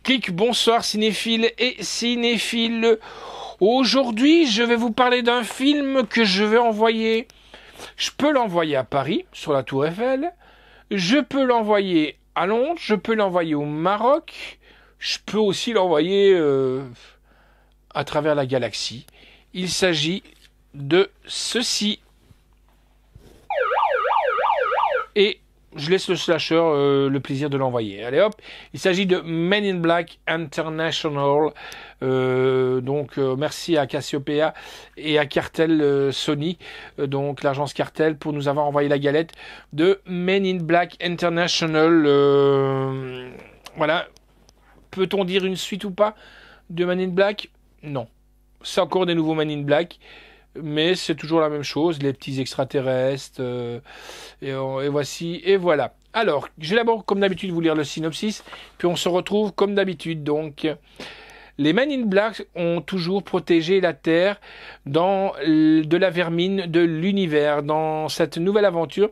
Clic, bonsoir cinéphiles et cinéphiles. Aujourd'hui, je vais vous parler d'un film que je vais envoyer. Je peux l'envoyer à Paris, sur la Tour Eiffel. Je peux l'envoyer à Londres. Je peux l'envoyer au Maroc. Je peux aussi l'envoyer à travers la galaxie. Il s'agit de ceci. Et je laisse le slasher le plaisir de l'envoyer. Allez hop, il s'agit de Men in Black International. Merci à Cassiopeia et à Cartel Sony, donc l'agence Cartel, pour nous avoir envoyé la galette de Men in Black International. Voilà. Peut-on dire une suite ou pas de Men in Black? Non. C'est encore des nouveaux Men in Black. Mais c'est toujours la même chose, les petits extraterrestres, et voici, et voilà. Alors, je vais d'abord, comme d'habitude, vous lire le synopsis, puis on se retrouve comme d'habitude. Donc, les Men in Black ont toujours protégé la Terre de la vermine de l'univers. Dans cette nouvelle aventure,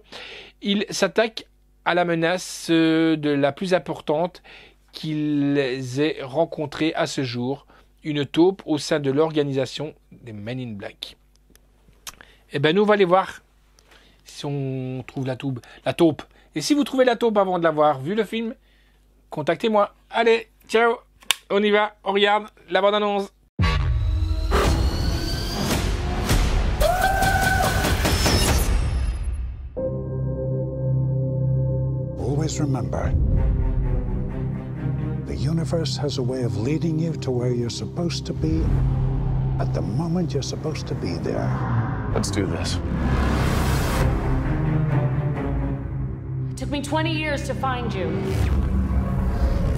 ils s'attaquent à la menace de la plus importante qu'ils aient rencontrée à ce jour, une taupe au sein de l'organisation des Men in Black. Eh bien, nous, on va aller voir si on trouve la taupe. Et si vous trouvez la taupe avant de l'avoir vu le film, contactez-moi. Allez, ciao, on y va, on regarde la bande-annonce. Always remember, the universe has a way of leading you to where you're supposed to be at the moment you're supposed to be there. Let's do this. It took me 20 years to find you.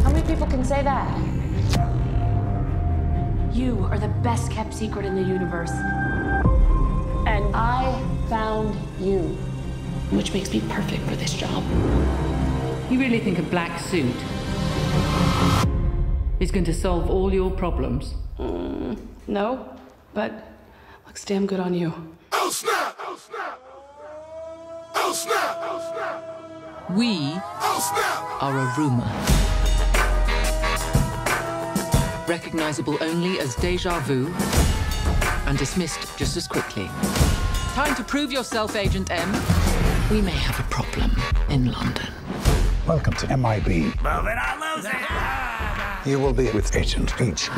How many people can say that? You are the best kept secret in the universe. And I found you. Which makes me perfect for this job. You really think a black suit is going to solve all your problems? No, but looks damn good on you. Oh snap! Oh snap! Oh snap! Oh snap! We Oh snap! are a rumor. Recognizable only as déjà vu and dismissed just as quickly. Time to prove yourself, Agent M. We may have a problem in London. Welcome to MIB. Move it on, lose it! You will be with Agent H,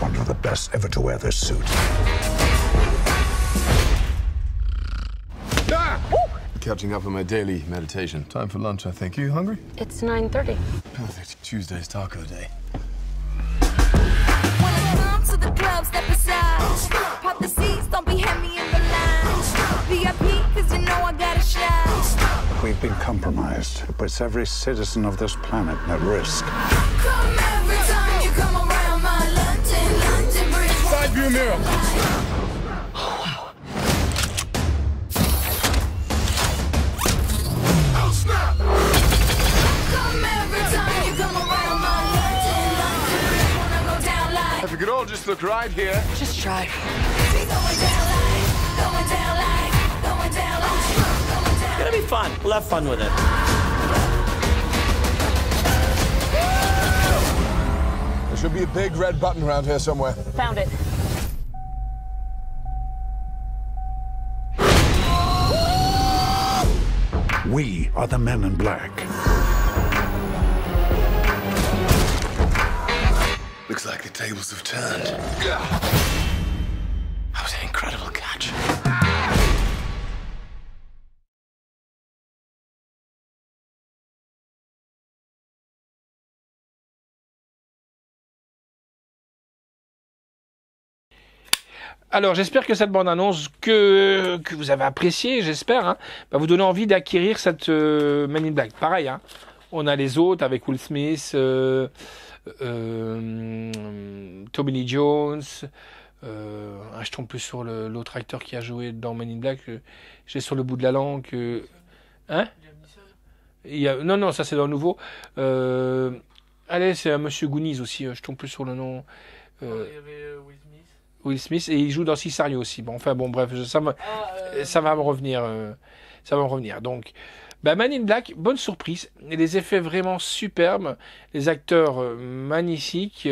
one of the best ever to wear this suit. Catching up on my daily meditation. Time for lunch, I think. You hungry? It's 9:30. Perfect. Tuesday's taco day. When it comes to the club, step aside. Pop the seats, don't be heavy in the line. VIP, cause you know I got a shot. We've been compromised. It puts every citizen of this planet at risk. Come every time you come around my London bridge. Side view mirror. Oh snap! Come every time you come around my London bridge. Wanna go down like, If we could all just look right here. Just try. going down like, going down like, going down like, going down. It's gonna be fun. We'll have fun with it. There should be a big red button around here somewhere. Found it. We are the Men in Black. Looks like the tables have turned. That was an incredible catch. Alors, j'espère que cette bande-annonce que vous avez appréciée, j'espère, va vous donner envie d'acquérir cette Men in Black. Pareil, on a les autres avec Will Smith, Tommy Lee Jones. Je tombe plus sur l'autre acteur qui a joué dans Men in Black. J'ai sur le bout de la langue. Non, ça c'est dans le nouveau. Allez, c'est un Monsieur Goonies aussi. Je tombe plus sur le nom. Il y avait Will Smith, et il joue dans Sicario aussi. Bon, bref, ça va me revenir. Donc, Bah, Man in Black, bonne surprise. Et les effets vraiment superbes. Les acteurs magnifiques.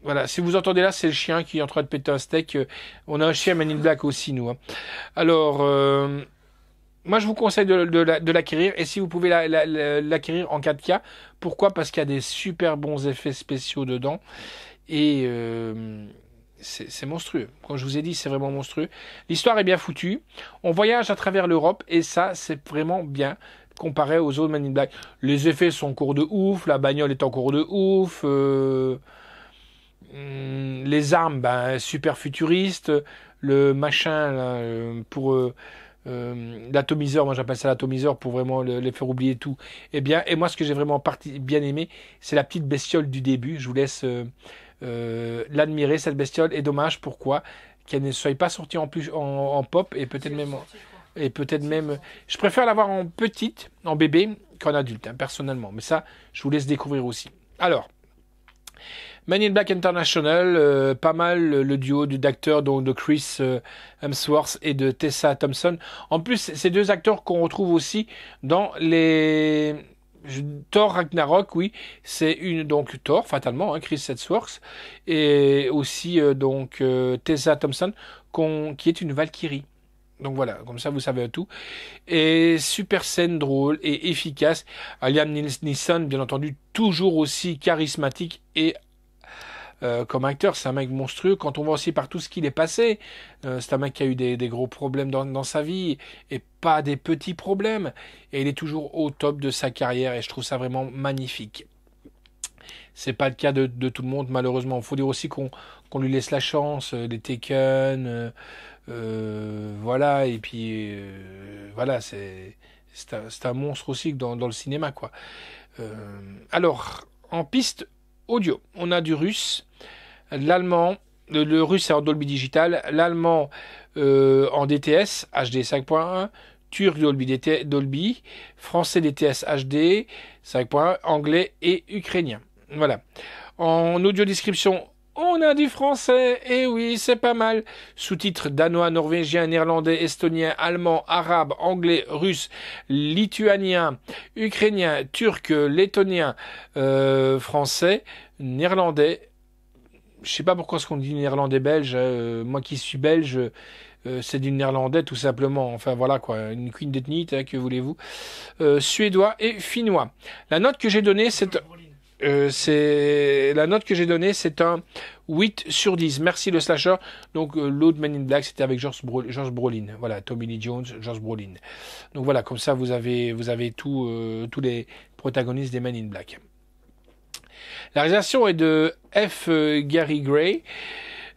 Voilà, si vous entendez là, c'est le chien qui est en train de péter un steak. On a un chien Man in Black aussi, nous. Hein. Alors, moi, je vous conseille de l'acquérir. Et si vous pouvez l'acquérir en 4K, pourquoi? Parce qu'il y a des super bons effets spéciaux dedans. Et c'est monstrueux. Comme je vous ai dit, c'est vraiment monstrueux. L'histoire est bien foutue. On voyage à travers l'Europe. Et ça, c'est vraiment bien comparé aux autres Man in Black. Les effets sont encore de ouf. La bagnole est encore de ouf. Les armes, ben, super futuristes. Le machin là, pour l'atomiseur, moi j'appelle ça l'atomiseur pour vraiment les faire oublier tout. Et moi ce que j'ai vraiment bien aimé, c'est la petite bestiole du début. Je vous laisse l'admirer, cette bestiole. Et dommage, pourquoi qu'elle ne soit pas sortie en pop et peut-être même je préfère l'avoir en petite, en bébé, qu'en adulte, hein, personnellement. Mais ça, je vous laisse découvrir aussi. Alors, Man in Black International, pas mal le duo d'acteurs donc de Chris Hemsworth et de Tessa Thompson. En plus, ces deux acteurs qu'on retrouve aussi dans les Thor Ragnarok, oui, c'est donc Thor fatalement, hein, Chris Hemsworth et aussi Tessa Thompson qui est une Valkyrie. Donc voilà, comme ça vous savez tout. Et super scène drôle et efficace. Liam Neeson, bien entendu, toujours aussi charismatique et comme acteur, c'est un mec monstrueux. Quand on voit aussi par tout ce qu'il est passé, c'est un mec qui a eu des gros problèmes dans sa vie, et pas des petits problèmes. Et il est toujours au top de sa carrière, et je trouve ça vraiment magnifique. C'est pas le cas de tout le monde, malheureusement. Il faut dire aussi qu'on lui laisse la chance, les Taken, voilà, et puis voilà, c'est un monstre aussi dans le cinéma, quoi. Alors, en piste audio, on a du russe, l'allemand, le russe est en Dolby Digital, l'allemand en DTS HD 5.1, turc Dolby, français DTS HD 5.1, anglais et ukrainien. Voilà. En audio description, on a du français, et oui, c'est pas mal. Sous-titres danois, norvégien, néerlandais, estonien, allemand, arabe, anglais, russe, lituanien, ukrainien, turc, lettonien, français, néerlandais. Je sais pas pourquoi est-ce qu'on dit néerlandais belge. Moi qui suis belge, c'est du néerlandais tout simplement. Enfin voilà quoi, une queen d'ethnie, que voulez-vous. Suédois et finnois. La note que j'ai donnée, c'est un 8 sur 10. Merci le slasher. Donc l'autre Man in Black, c'était avec Josh Brolin. Voilà, Tommy Lee Jones, Josh Brolin. Donc voilà, comme ça vous avez tous les protagonistes des Man in Black. La réalisation est de F. Gary Gray.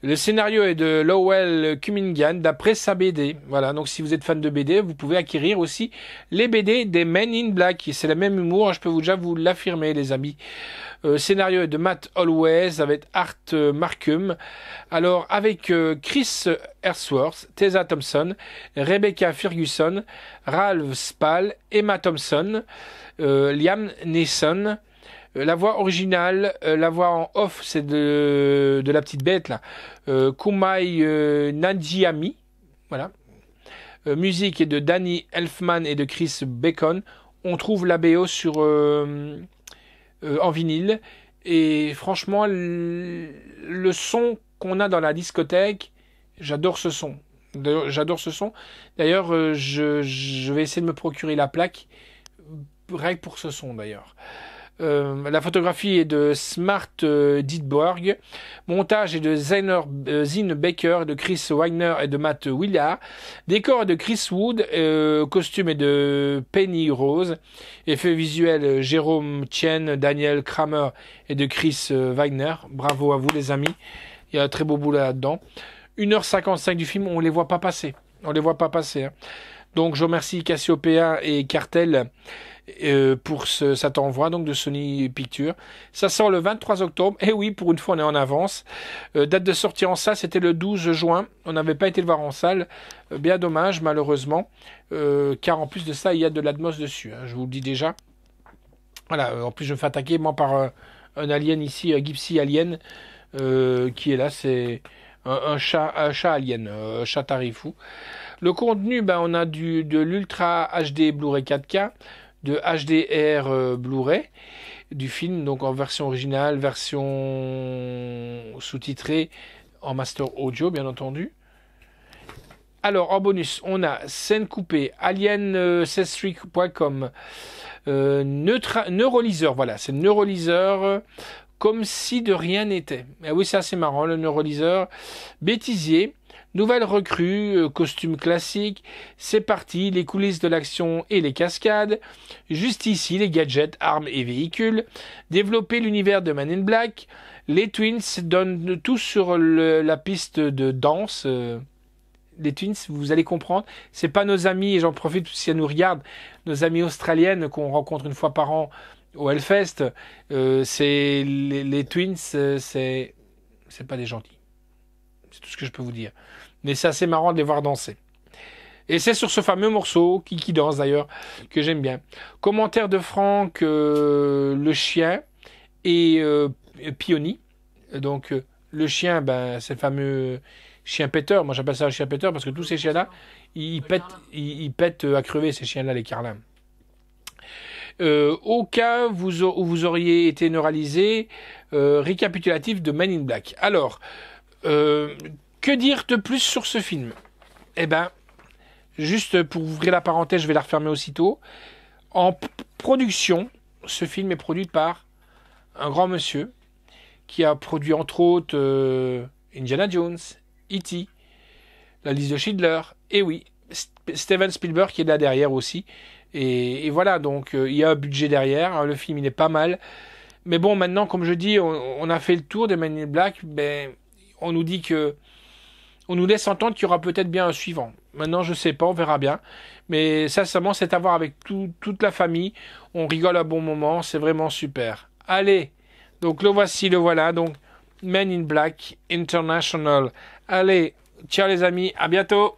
Le scénario est de Lowell Cunningham d'après sa BD. Voilà, donc si vous êtes fan de BD, vous pouvez acquérir aussi les BD des Men in Black. C'est le même humour, je peux déjà vous l'affirmer, les amis. Scénario est de Matt Holloway avec Art Marcum. Alors, avec Chris Hemsworth, Tessa Thompson, Rebecca Ferguson, Ralph Spall, Emma Thompson, Liam Neeson. La voix originale, la voix en off, c'est de la petite bête là, Kumail Nanjiani, voilà. Musique est de Danny Elfman et de Chris Bacon. On trouve la BO sur en vinyle, et franchement le son qu'on a dans la discothèque, j'adore ce son. D'ailleurs, je vais essayer de me procurer la plaque rien que pour ce son d'ailleurs. La photographie est de Smart Didborg. Montage est de Zine Baker, de Chris Wagner et de Matt Willard. Décor est de Chris Wood. Costume est de Penny Rose. Effets visuels Jérôme Tien, Daniel Kramer et de Chris Wagner. Bravo à vous les amis. Il y a un très beau boulot là-dedans. 1h55 du film, on les voit pas passer. Hein. Donc je remercie Cassiopeia et Cartel pour cet envoi donc de Sony Pictures. Ça sort le 23 octobre. Et oui, pour une fois, on est en avance. Date de sortie en salle, c'était le 12 juin. On n'avait pas été le voir en salle. Bien dommage, malheureusement. Car en plus de ça, il y a de l'Atmos dessus. Hein, je vous le dis déjà. Voilà, en plus, je me fais attaquer, moi, par un alien ici, Gypsy Alien, qui est là. C'est un chat alien, chat tarifou. Le contenu, ben, on a de l'Ultra HD Blu-ray 4K, de HDR Blu-ray, du film, donc en version originale, version sous-titrée, en master audio, bien entendu. Alors, en bonus, on a scène coupée, aliencestric.com, neurolyseur, voilà, c'est neurolyseur, comme si de rien n'était. Et oui, c'est assez marrant, le neurolyseur. Bêtisier, nouvelle recrue, costume classique, c'est parti, les coulisses de l'action et les cascades. Juste ici, les gadgets, armes et véhicules. Développer l'univers de Man in Black. Les Twins donnent tout sur la piste de danse. Les Twins, vous allez comprendre, c'est pas nos amis, et j'en profite si elles nous regardent, nos amies australiennes qu'on rencontre une fois par an au Hellfest, c'est les Twins, c'est pas des gentils. C'est tout ce que je peux vous dire. Mais c'est assez marrant de les voir danser. Et c'est sur ce fameux morceau, qui danse d'ailleurs, que j'aime bien. Commentaire de Franck, le chien, et Pioni. Donc, le chien, ben, c'est le fameux chien péteur. Moi, j'appelle ça un chien péteur parce que tous ces chiens-là, ils pètent à crever, ces chiens-là, les carlins. Au cas où vous auriez été neuralisé, récapitulatif de Men in Black. Alors, que dire de plus sur ce film? Eh ben, juste pour ouvrir la parenthèse, je vais la refermer aussitôt. En production, ce film est produit par un grand monsieur qui a produit entre autres Indiana Jones, E.T., La liste de Schindler, et oui, Steven Spielberg qui est là derrière aussi. Et voilà, donc il y a un budget derrière, le film il est pas mal. Mais bon, maintenant, comme je dis, on a fait le tour des Men in Black, ben, on nous dit que... On nous laisse entendre qu'il y aura peut-être bien un suivant. Maintenant, je sais pas, on verra bien. Mais sincèrement, c'est à voir avec toute la famille. On rigole à bon moment, c'est vraiment super. Allez, donc le voici, le voilà, donc Men in Black International. Allez, ciao les amis, à bientôt.